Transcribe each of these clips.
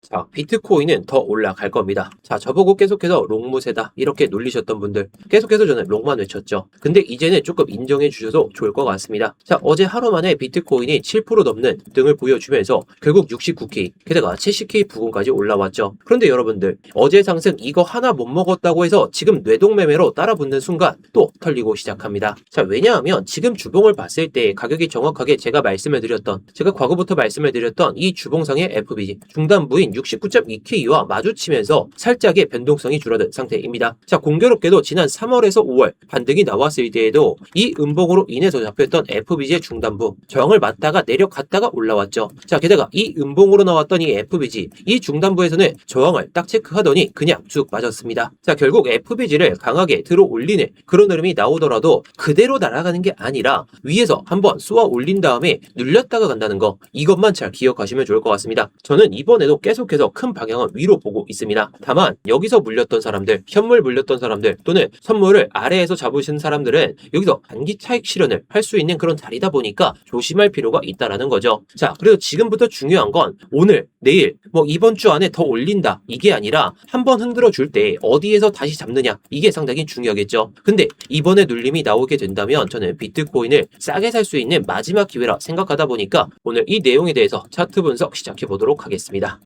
자, 비트코인은 더 올라갈 겁니다. 자, 저보고 계속해서 롱무세다 이렇게 놀리셨던 분들 계속해서 저는 롱만 외쳤죠. 근데 이제는 조금 인정해 주셔도 좋을 것 같습니다. 자, 어제 하루 만에 비트코인이 7% 넘는 등을 보여주면서 결국 69K 게다가 70K 부근까지 올라왔죠. 그런데 여러분들 어제 상승 이거 하나 못 먹었다고 해서 지금 뇌동매매로 따라붙는 순간 또 털리고 시작합니다. 자, 왜냐하면 지금 주봉을 봤을 때 가격이 정확하게 제가 과거부터 말씀을 드렸던 이 주봉상의 FBG 중단부인 69.2K와 마주치면서 살짝의 변동성이 줄어든 상태입니다. 자, 공교롭게도 지난 3월에서 5월 반등이 나왔을 때에도 이 음봉으로 인해서 잡혔던 FBG의 중단부 저항을 맞다가 내려갔다가 올라왔죠. 자, 게다가 이 음봉으로 나왔던 이 FBG 이 중단부에서는 저항을 딱 체크하더니 그냥 쭉 빠졌습니다. 자, 결국 FBG를 강하게 들어 올리는 그런 흐름이 나오더라도 그대로 날아가는 게 아니라 위에서 한번 쏘아 올린 다음에 눌렸다가 간다는 거 이것만 잘 기억하시면 좋을 것 같습니다. 저는 이번에도 계속해서 큰 방향을 위로 보고 있습니다. 다만 여기서 물렸던 사람들, 현물 물렸던 사람들 또는 선물을 아래에서 잡으신 사람들은 여기서 단기 차익 실현을 할 수 있는 그런 자리다 보니까 조심할 필요가 있다라는 거죠. 자, 그래서 지금부터 중요한 건 오늘, 내일, 이번 주 안에 더 올린다 이게 아니라 한번 흔들어 줄 때 어디에서 다시 잡느냐 이게 상당히 중요하겠죠. 근데 이번에 눌림이 나오게 된다면 저는 비트코인을 싸게 살 수 있는 마지막 기회라 생각하다 보니까 오늘 이 내용에 대해서 차트 분석 시작해 보도록 하겠습니다.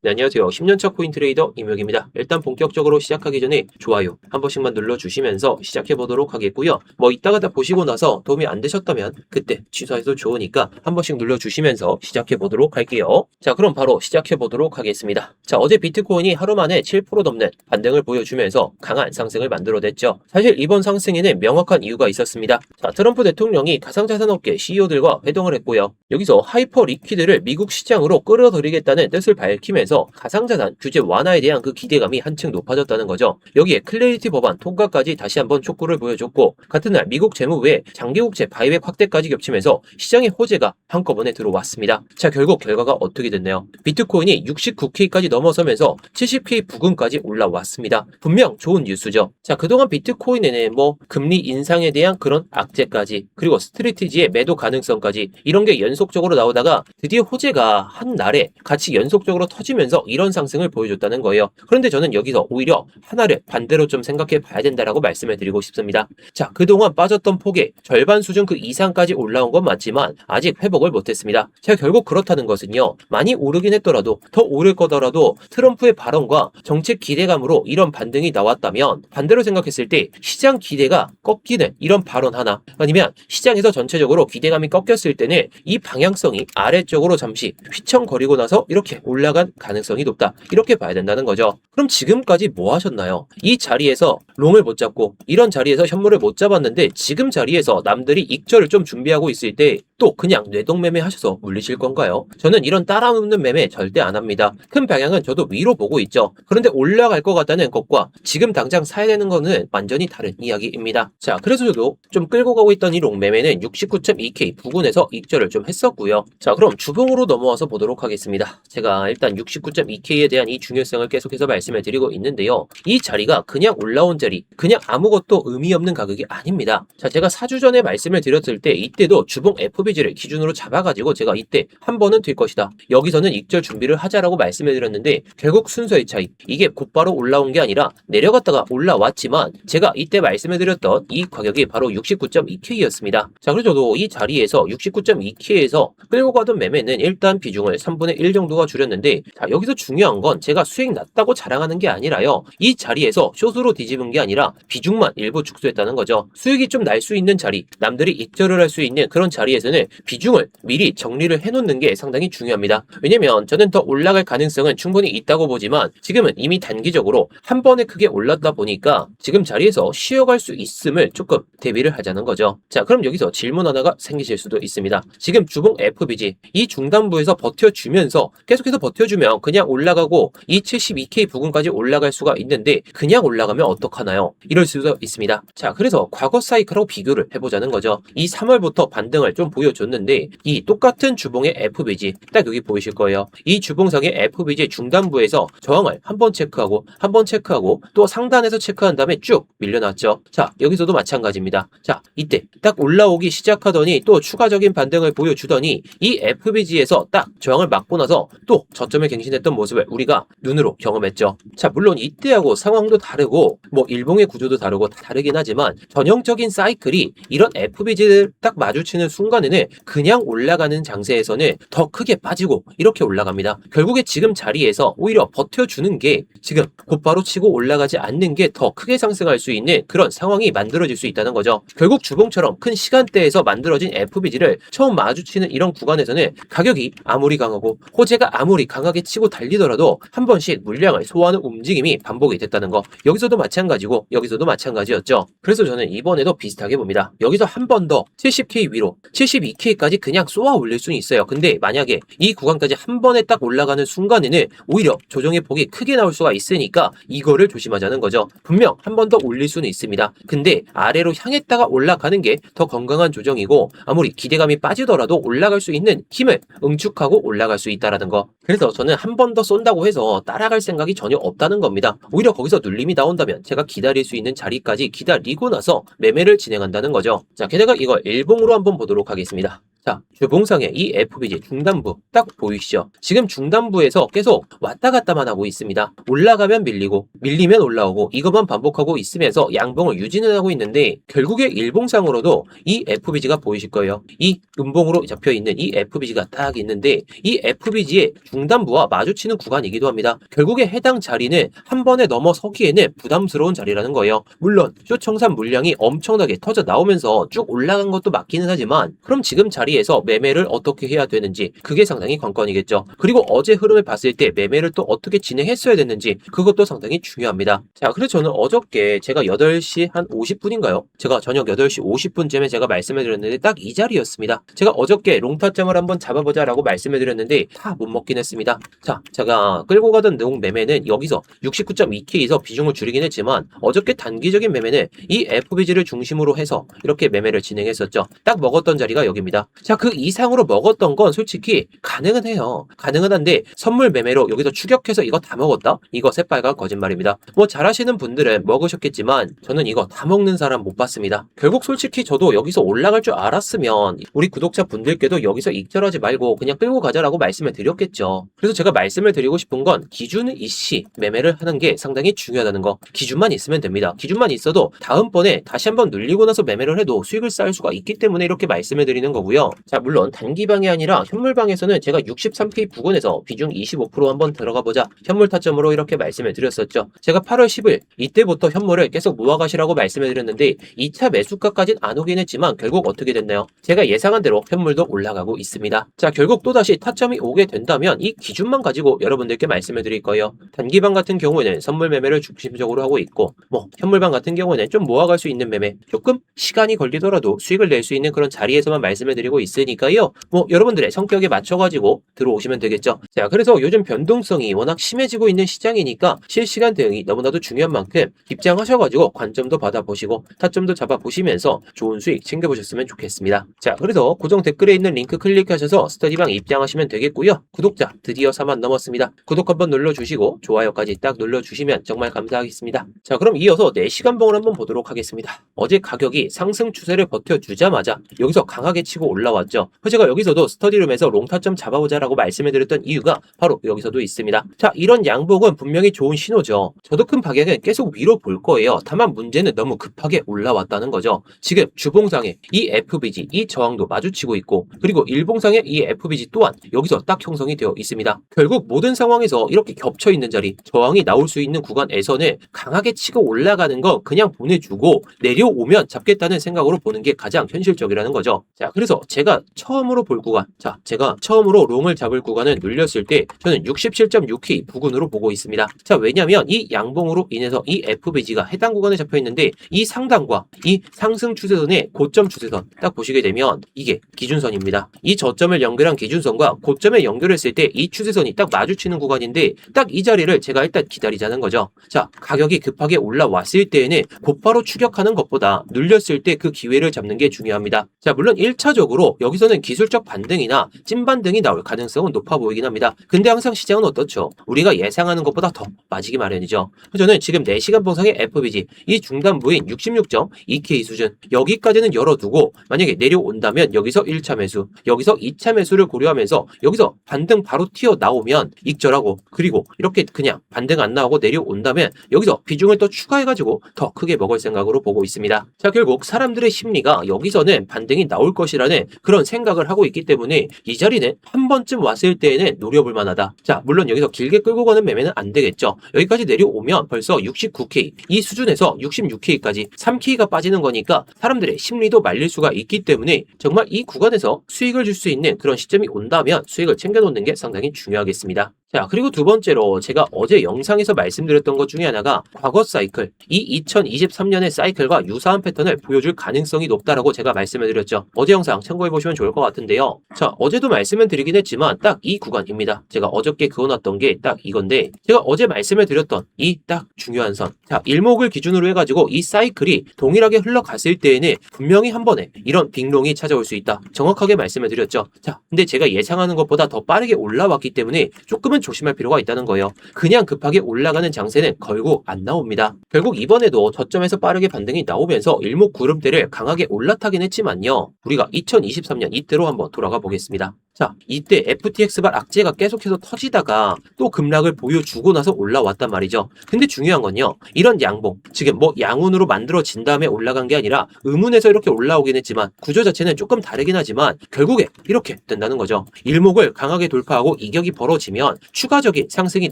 네, 안녕하세요. 10년차 코인 트레이더 임혁입니다. 일단 본격적으로 시작하기 전에 좋아요 한 번씩만 눌러주시면서 시작해 보도록 하겠고요. 이따가 다 보시고 나서 도움이 안 되셨다면 그때 취소해도 좋으니까 한 번씩 눌러주시면서 시작해 보도록 할게요. 자, 그럼 바로 시작해 보도록 하겠습니다. 자, 어제 비트코인이 하루 만에 7% 넘는 반등을 보여주면서 강한 상승을 만들어냈죠. 사실 이번 상승에는 명확한 이유가 있었습니다. 자, 트럼프 대통령이 가상자산업계 CEO들과 회동을 했고요. 여기서 하이퍼 리퀴드를 미국 시장으로 끌어들이겠다는 뜻을 밝히면서 가상자산 규제 완화에 대한 그 기대감이 한층 높아졌다는 거죠. 여기에 클래리티 법안 통과까지 다시 한번 촉구를 보여줬고 같은 날 미국 재무부의 장기국채 바이백 확대까지 겹치면서 시장의 호재가 한꺼번에 들어왔습니다. 자, 결국 결과가 어떻게 됐나요? 비트코인이 69K까지 넘어서면서 70K 부근까지 올라왔습니다. 분명 좋은 뉴스죠. 자, 그동안 비트코인에는 금리 인상에 대한 그런 악재까지 그리고 스트래티지의 매도 가능성까지 이런 게 연속적으로 나오다가 드디어 호재가 한 날에 같이 연속적으로 터지면서 이런 상승을 보여줬다는 거예요. 그런데 저는 여기서 오히려 하나를 반대로 좀 생각해 봐야 된다라고 말씀을 드리고 싶습니다. 자, 그동안 빠졌던 폭의 절반 수준 그 이상까지 올라온 건 맞지만 아직 회복을 못했습니다. 자, 결국 그렇다는 것은요. 많이 오르긴 했더라도 더 오를 거더라도 트럼프의 발언과 정책 기대감으로 이런 반등이 나왔다면 반대로 생각했을 때 시장 기대가 꺾이는 이런 발언 하나 아니면 시장에서 전체적으로 기대감이 꺾였을 때는 이 방향성이 아래쪽으로 잠시 휘청거리고 나서 이렇게 올라간 가능성이 높다. 이렇게 봐야 된다는 거죠. 그럼 지금까지 뭐 하셨나요? 이 자리에서 롱을 못 잡고 이런 자리에서 현물을 못 잡았는데 지금 자리에서 남들이 익절을 좀 준비하고 있을 때 또 그냥 뇌동매매 하셔서 물리실 건가요? 저는 이런 따라눕는 매매 절대 안 합니다. 큰 방향은 저도 위로 보고 있죠. 그런데 올라갈 것 같다는 것과 지금 당장 사야 되는 거는 완전히 다른 이야기입니다. 자, 그래서 저도 좀 끌고 가고 있던 이 롱매매는 69.2K 부근에서 익절을 좀 했었고요. 자, 그럼 주봉으로 넘어와서 보도록 하겠습니다. 제가 일단 69.2K에 대한 이 중요성을 계속해서 말씀을 드리고 있는데요. 이 자리가 그냥 올라온 자리, 그냥 아무것도 의미 없는 가격이 아닙니다. 자, 제가 4주 전에 말씀을 드렸을 때 이때도 주봉 FBG를 기준으로 잡아가지고 제가 이때 한 번은 될 것이다. 여기서는 익절 준비를 하자라고 말씀을 드렸는데 결국 순서의 차이, 이게 곧바로 올라온 게 아니라 내려갔다가 올라왔지만 제가 이때 말씀을 드렸던 이 가격이 바로 69.2K였습니다. 자, 그래서 저도 이 자리에서 69.2K에서 끌고 가던 매매는 일단 비중을 3분의 1 정도가 줄였는데 자, 여기서 중요한 건 제가 수익 났다고 자랑하는 게 아니라요. 이 자리에서 숏으로 뒤집은 게 아니라 비중만 일부 축소했다는 거죠. 수익이 좀 날 수 있는 자리, 남들이 익절을 할 수 있는 그런 자리에서는 비중을 미리 정리를 해놓는 게 상당히 중요합니다. 왜냐면 저는 더 올라갈 가능성은 충분히 있다고 보지만 지금은 이미 단기적으로 한 번에 크게 올랐다 보니까 지금 자리에서 쉬어갈 수 있음을 조금 대비를 하자는 거죠. 자, 그럼 여기서 질문 하나가 생기실 수도 있습니다. 지금 주봉 FBG 이 중단부에서 버텨주면서 계속해서 버텨주면 그냥 올라가고 이 72K 부근까지 올라갈 수가 있는데 그냥 올라가면 어떡하나요? 이럴 수도 있습니다. 자, 그래서 과거 사이클하고 비교를 해보자는 거죠. 이 3월부터 반등을 좀 보여줬는데 이 똑같은 주봉의 FBG 딱 여기 보이실 거예요. 이 주봉상의 FBG 중단부에서 저항을 한 번 체크하고 한 번 체크하고 또 상단에서 체크한 다음에 쭉 밀려났죠. 자, 여기서도 마찬가지입니다. 자, 이때 딱 올라오기 시작하더니 또 추가적인 반등을 보여주더니 이 FBG에서 딱 저항을 맞고 나서 또 저점을 갱신했던 모습을 우리가 눈으로 경험했죠. 자, 물론 이때하고 상황도 다르고 뭐 일봉의 구조도 다르고 다 다르긴 하지만 전형적인 사이클이 이런 FBG를 딱 마주치는 순간에는 그냥 올라가는 장세에서는 더 크게 빠지고 이렇게 올라갑니다. 결국에 지금 자리에서 오히려 버텨주는 게 지금 곧바로 치고 올라가지 않는 게 더 크게 상승할 수 있는 그런 상황이 만들어질 수 있다는 거죠. 결국 주봉처럼 큰 시간대에서 만들어진 FBG를 처음 마주치는 이런 구간에서는 가격이 아무리 강하고 호재가 아무리 강하게 치고 달리더라도 한 번씩 물량을 소화하는 움직임이 반복이 됐다는 거. 여기서도 마찬가지고 여기서도 마찬가지였죠. 그래서 저는 이번에도 비슷하게 봅니다. 여기서 한 번 더 70K 위로 72K까지 그냥 쏘아 올릴 수는 있어요. 근데 만약에 이 구간까지 한 번에 딱 올라가는 순간에는 오히려 조정의 폭이 크게 나올 수가 있으니까 이거를 조심하자는 거죠. 분명 한 번 더 올릴 수는 있습니다. 근데 아래로 향했다가 올라가는 게 더 건강한 조정이고 아무리 기대감이 빠지더라도 올라갈 수 있는 힘을 응축하고 올라갈 수 있다라는 거. 그래서 저는 한 번 더 쏜다고 해서 따라갈 생각이 전혀 없다는 겁니다. 오히려 거기서 눌림이 나온다면 제가 기다릴 수 있는 자리까지 기다리고 나서 매매를 진행한다는 거죠. 자, 게다가 이걸 일봉으로 한번 보도록 하겠습니다. 자, 주봉상의 이 FBG 중단부 딱 보이시죠? 지금 중단부에서 계속 왔다 갔다만 하고 있습니다. 올라가면 밀리고 밀리면 올라오고 이것만 반복하고 있으면서 양봉을 유지는 하고 있는데 결국에 일봉상으로도 이 FBG가 보이실 거예요. 이 음봉으로 잡혀있는 이 FBG가 딱 있는데 이 FBG의 중단부와 마주치는 구간이기도 합니다. 결국에 해당 자리는 한 번에 넘어서기에는 부담스러운 자리라는 거예요. 물론 쇼청산 물량이 엄청나게 터져 나오면서 쭉 올라간 것도 맞기는 하지만 그럼 지금 자리에서 매매를 어떻게 해야 되는지 그게 상당히 관건이겠죠. 그리고 어제 흐름을 봤을 때 매매를 또 어떻게 진행했어야 됐는지 그것도 상당히 중요합니다. 자, 그래서 저는 어저께 제가 8시 한 50분인가요? 제가 저녁 8시 50분쯤에 제가 말씀을 드렸는데 딱 이 자리였습니다. 제가 어저께 롱타점을 한번 잡아보자 라고 말씀을 드렸는데 다 못 먹긴 했습니다. 자, 제가 끌고 가던 롱 매매는 여기서 69.2K에서 비중을 줄이긴 했지만 어저께 단기적인 매매는 이 FBG를 중심으로 해서 이렇게 매매를 진행했었죠. 딱 먹었던 자리가 여기입니다. 자, 그 이상으로 먹었던 건 솔직히 가능은 해요. 가능은 한데 선물 매매로 여기서 추격해서 이거 다 먹었다? 이거 새빨간 거짓말입니다. 뭐 잘하시는 분들은 먹으셨겠지만 저는 이거 다 먹는 사람 못 봤습니다. 결국 솔직히 저도 여기서 올라갈 줄 알았으면 우리 구독자 분들께도 여기서 익절하지 말고 그냥 끌고 가자라고 말씀을 드렸겠죠. 그래서 제가 말씀을 드리고 싶은 건 기준은 이씨 매매를 하는 게 상당히 중요하다는 거. 기준만 있으면 됩니다. 기준만 있어도 다음번에 다시 한번 눌리고 나서 매매를 해도 수익을 쌓을 수가 있기 때문에 이렇게 말씀을 드리는 거고요. 자, 물론 단기방이 아니라 현물방에서는 제가 63K 부근에서 비중 25% 한번 들어가 보자 현물 타점으로 이렇게 말씀을 드렸었죠. 제가 8월 10일 이때부터 현물을 계속 모아가시라고 말씀을 드렸는데 2차 매수가까지는 안 오긴 했지만 결국 어떻게 됐나요? 제가 예상한 대로 현물도 올라가고 있습니다. 자, 결국 또다시 타점이 오게 된다면 이 기준만 가지고 여러분들께 말씀을 드릴 거예요. 단기방 같은 경우에는 선물 매매를 중심적으로 하고 있고 뭐 현물방 같은 경우에는 좀 모아갈 수 있는 매매 조금 시간이 걸리더라도 수익을 낼 수 있는 그런 자리에서만 말씀을 드리고 있으니까요. 뭐 여러분들의 성격에 맞춰가지고 들어오시면 되겠죠. 자, 그래서 요즘 변동성이 워낙 심해지고 있는 시장이니까 실시간 대응이 너무나도 중요한 만큼 입장하셔가지고 관점도 받아보시고 타점도 잡아보시면서 좋은 수익 챙겨보셨으면 좋겠습니다. 자, 그래서 고정 댓글에 있는 링크 클릭하셔서 스터디방 입장하시면 되겠고요. 구독자 드디어 4만 넘었습니다. 구독 한번 눌러주시고 좋아요까지 딱 눌러주시면 정말 감사하겠습니다. 자, 그럼 이어서 4시간봉을 한번 보도록 하겠습니다. 어제 가격이 상승 추세를 버텨주자마자 여기서 강하게 치고 올라왔죠. 제가 여기서도 스터디룸에서 롱타점 잡아보자라고 말씀을 드렸던 이유가 바로 여기서도 있습니다. 자, 이런 양봉은 분명히 좋은 신호죠. 저도 큰 방향은 계속 위로 볼 거예요. 다만 문제는 너무 급하게 올라왔다는 거죠. 지금 주봉상에 이 FBG, 이 저항도 마주치고 있고 그리고 일봉상에 이 FBG 또한 여기서 딱 형성이 되어 있습니다. 결국 모든 상황에서 이렇게 겹쳐있는 자리, 저항이 나올 수 있는 구간에서는 강하게 치고 올라가는 거 그냥 보내주고 내려오면 잡겠다는 생각으로 보는 게 가장 현실적이라는 거죠. 자, 그래서 제가 처음으로 볼 구간, 자, 제가 처음으로 롱을 잡을 구간은 눌렸을 때 저는 67.6K 부근으로 보고 있습니다. 자, 왜냐면 이 양봉으로 인해서 이 FBG가 해당 구간에 잡혀 있는데 이 상단과 이 상승 추세선의 고점 추세선 딱 보시게 되면 이게 기준선입니다. 이 저점을 연결한 기준선과 고점에 연결했을 때 이 추세선이 딱 마주치는 구간인데 딱 이 자리를 제가 일단 기다리자는 거죠. 자, 가격이 급하게 올라왔을 때에는 곧바로 추격하는 것보다 눌렸을 때 그 기회를 잡는 게 중요합니다. 자, 물론 1차적으로 실제로 여기서는 기술적 반등이나 찐반등이 나올 가능성은 높아 보이긴 합니다. 근데 항상 시장은 어떻죠? 우리가 예상하는 것보다 더 빠지기 마련이죠. 저는 지금 4시간 봉상의 FBG 이 중단부인 66.2K 수준 여기까지는 열어두고 만약에 내려온다면 여기서 1차 매수, 여기서 2차 매수를 고려하면서 여기서 반등 바로 튀어나오면 익절하고, 그리고 이렇게 그냥 반등 안 나오고 내려온다면 여기서 비중을 또 추가해가지고 더 크게 먹을 생각으로 보고 있습니다. 자, 결국 사람들의 심리가 여기서는 반등이 나올 것이라는 그런 생각을 하고 있기 때문에 이 자리는 한 번쯤 왔을 때에는 노려볼 만하다. 자, 물론 여기서 길게 끌고 가는 매매는 안 되겠죠. 여기까지 내려오면 벌써 69K, 이 수준에서 66K까지 3K가 빠지는 거니까 사람들의 심리도 말릴 수가 있기 때문에 정말 이 구간에서 수익을 줄 수 있는 그런 시점이 온다면 수익을 챙겨놓는 게 상당히 중요하겠습니다. 자, 그리고 두 번째로 제가 어제 영상에서 말씀드렸던 것 중에 하나가 과거 사이클, 이 2023년의 사이클과 유사한 패턴을 보여줄 가능성이 높다라고 제가 말씀을 드렸죠. 어제 영상 참고해보시면 좋을 것 같은데요. 자, 어제도 말씀을 드리긴 했지만 딱 이 구간입니다. 제가 어저께 그어놨던 게 딱 이건데, 제가 어제 말씀을 드렸던 이 딱 중요한 선, 자, 일목을 기준으로 해가지고 이 사이클이 동일하게 흘러갔을 때에는 분명히 한 번에 이런 빅롱이 찾아올 수 있다, 정확하게 말씀을 드렸죠. 자, 근데 제가 예상하는 것보다 더 빠르게 올라왔기 때문에 조금은 조심할 필요가 있다는 거예요. 그냥 급하게 올라가는 장세는 결국 안 나옵니다. 결국 이번에도 저점에서 빠르게 반등이 나오면서 일목 구름대를 강하게 올라타긴 했지만요, 우리가 2023년 이때로 한번 돌아가 보겠습니다. 자, 이때 FTX발 악재가 계속해서 터지다가 또 급락을 보여주고 나서 올라왔단 말이죠. 근데 중요한 건요, 이런 양봉, 지금 뭐 양운으로 만들어진 다음에 올라간 게 아니라 음운에서 이렇게 올라오긴 했지만 구조 자체는 조금 다르긴 하지만 결국에 이렇게 된다는 거죠. 일목을 강하게 돌파하고 이격이 벌어지면 추가적인 상승이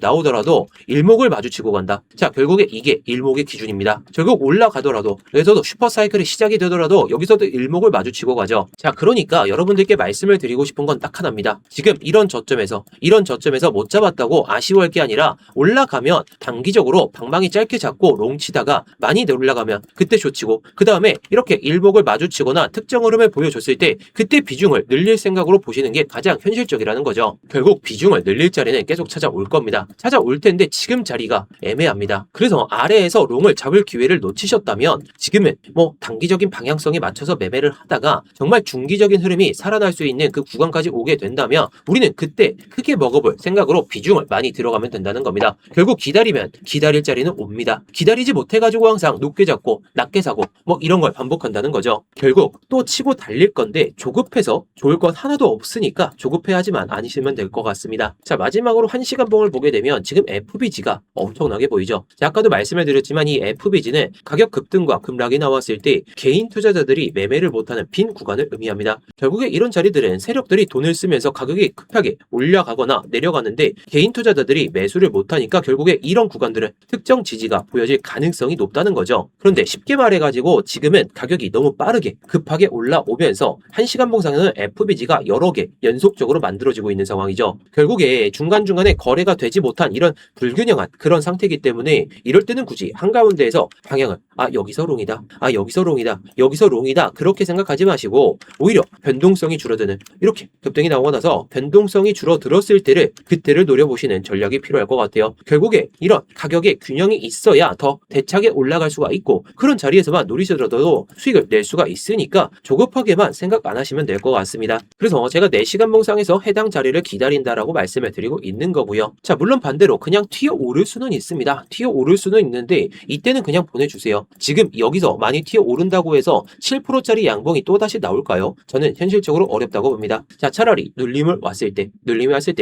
나오더라도 일목을 마주치고 간다. 자, 결국에 이게 일목의 기준입니다. 결국 올라가더라도, 그래서도 슈퍼사이클이 시작이 되더라도 여기서도 일목을 마주치고 가죠. 자, 그러니까 여러분들께 말씀을 드리고 싶은 건 딱 하나입니다. 지금 이런 저점에서 못 잡았다고 아쉬워할 게 아니라 올라가면 단기적으로 방망이 짧게 잡고 롱 치다가 많이 올라가면 그때 쇼치고, 그 다음에 이렇게 일목을 마주치거나 특정 흐름을 보여줬을 때 그때 비중을 늘릴 생각으로 보시는 게 가장 현실적이라는 거죠. 결국 비중을 늘릴 자리는 계속 찾아올 겁니다. 찾아올 텐데 지금 자리가 애매합니다. 그래서 아래에서 롱을 잡을 기회를 놓치셨다면 지금은 뭐 단기적인 방향성에 맞춰서 매매를 하다가 정말 중기적인 흐름이 살아날 수 있는 그 구간까지 오게 된다면 우리는 그때 크게 먹어볼 생각으로 비중을 많이 들어가면 된다는 겁니다. 결국 기다리면 기다릴 자리는 옵니다. 기다리지 못해가지고 항상 높게 잡고 낮게 사고 뭐 이런 걸 반복한다는 거죠. 결국 또 치고 달릴 건데 조급해서 좋을 건 하나도 없으니까 조급해하지만 않으시면 될 것 같습니다. 자, 마지막으로 1시간 봉을 보게 되면 지금 FBG가 엄청나게 보이죠. 자, 아까도 말씀을 드렸지만 이 FBG는 가격 급등과 급락이 나왔을 때 개인 투자자들이 매매를 못하는 빈 구간을 의미합니다. 결국에 이런 자리들은 세력들이 돈을 쓰면서 가격이 급하게 올라가거나 내려가는데 개인 투자자들이 매수를 못하니까 결국에 이런 구간들은 특정 지지가 보여질 가능성이 높다는 거죠. 그런데 쉽게 말해가지고 지금은 가격이 너무 빠르게 급하게 올라오면서 1시간 봉상에는 FBG가 여러 개 연속적으로 만들어지고 있는 상황이죠. 결국에 중간중간에 거래가 되지 못한 이런 불균형한 그런 상태이기 때문에 이럴 때는 굳이 한가운데에서 방향을 여기서 롱이다, 여기서 롱이다, 여기서 롱이다 그렇게 생각하지 마시고 오히려 변동성이 줄어드는 이렇게 급등이 나오고 나서 변동성이 줄어들었을 때를 그때를 노려보시는 전략이 필요할 것 같아요. 결국에 이런 가격의 균형이 있어야 더 대차게 올라갈 수가 있고 그런 자리에서만 노리시더라도 수익을 낼 수가 있으니까 조급하게만 생각 안 하시면 될 것 같습니다. 그래서 제가 4시간 봉상에서 해당 자리를 기다린다라고 말씀을 드리고 있는 거고요. 자, 물론 반대로 그냥 튀어오를 수는 있습니다. 튀어오를 수는 있는데 이때는 그냥 보내주세요. 지금 여기서 많이 튀어오른다고 해서 7%짜리 양봉이 또다시 나올까요? 저는 현실적으로 어렵다고 봅니다. 자, 차라리 눌림이 왔을 때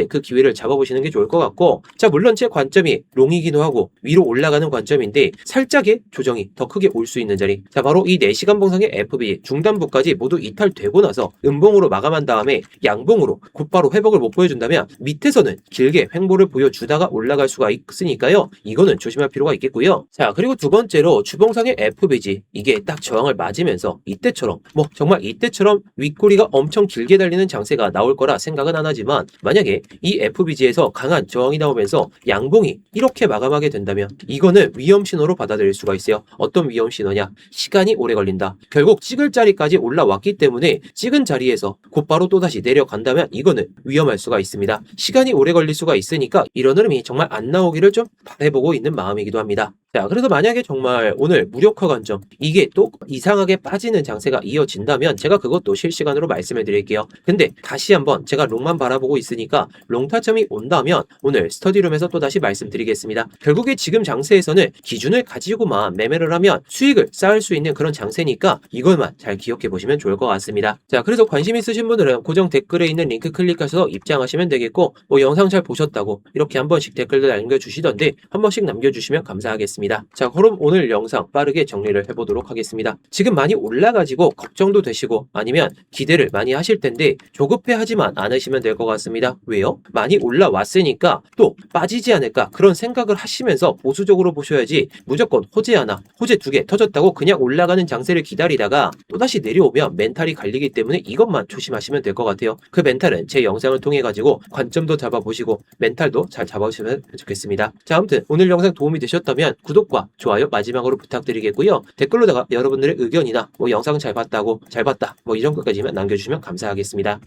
그 기회를 잡아보시는 게 좋을 것 같고, 자, 물론 제 관점이 롱이기도 하고 위로 올라가는 관점인데 살짝의 조정이 더 크게 올 수 있는 자리, 자, 바로 이 4시간 봉상의 FB 중단부까지 모두 이탈되고 나서 음봉으로 마감한 다음에 양봉으로 곧바로 회복을 못 보여준다면 밑에서는 길게 횡보를 보여주다가 올라갈 수가 있으니까요, 이거는 조심할 필요가 있겠고요. 자, 그리고 두 번째로 주봉상의 FBG 이게 딱 저항을 맞으면서 이때처럼 정말 이때처럼 윗꼬리가 엄청 길게 달리는 장세가 나올 거라 생각은 안 하지만 만약에 이 FBG에서 강한 저항이 나오면서 양봉이 이렇게 마감하게 된다면 이거는 위험 신호로 받아들일 수가 있어요. 어떤 위험 신호냐? 시간이 오래 걸린다. 결국 찍을 자리까지 올라왔기 때문에 찍은 자리에서 곧바로 또다시 내려간다면 이거는 위험할 수가 있습니다. 시간이 오래 걸릴 수가 있으니까 이런 흐름이 정말 안 나오기를 좀 바라보고 있는 마음이기도 합니다. 자, 그래서 만약에 정말 오늘 무력화 관점, 이게 또 이상하게 빠지는 장세가 이어진다면 제가 그것도 실시간으로 말씀해 드릴게요. 근데 다시 한번 제가 롱만 바라보고 있으니까 롱타점이 온다면 오늘 스터디룸에서 또 다시 말씀드리겠습니다. 결국에 지금 장세에서는 기준을 가지고만 매매를 하면 수익을 쌓을 수 있는 그런 장세니까 이것만 잘 기억해 보시면 좋을 것 같습니다. 자, 그래서 관심 있으신 분들은 고정 댓글에 있는 링크 클릭하셔서 입장하시면 되겠고, 뭐 영상 잘 보셨다고 이렇게 한 번씩 댓글도 남겨주시던데 한 번씩 남겨주시면 감사하겠습니다. 자, 그럼 오늘 영상 빠르게 정리를 해보도록 하겠습니다. 지금 많이 올라가지고 걱정도 되시고 아니면 기대를 많이 하실 텐데 조급해 하지만 않으시면 될 것 같습니다. 왜요? 많이 올라왔으니까 또 빠지지 않을까 그런 생각을 하시면서 보수적으로 보셔야지, 무조건 호재 하나, 호재 두 개 터졌다고 그냥 올라가는 장세를 기다리다가 또다시 내려오면 멘탈이 갈리기 때문에 이것만 조심하시면 될 것 같아요. 그 멘탈은 제 영상을 통해 가지고 관점도 잡아보시고 멘탈도 잘 잡아보시면 좋겠습니다. 자, 아무튼 오늘 영상 도움이 되셨다면 구독과 좋아요 마지막으로 부탁드리겠고요. 댓글로다가 여러분들의 의견이나 뭐 영상 잘 봤다고, 잘 봤다 뭐 이런 것까지만 남겨주시면 감사하겠습니다.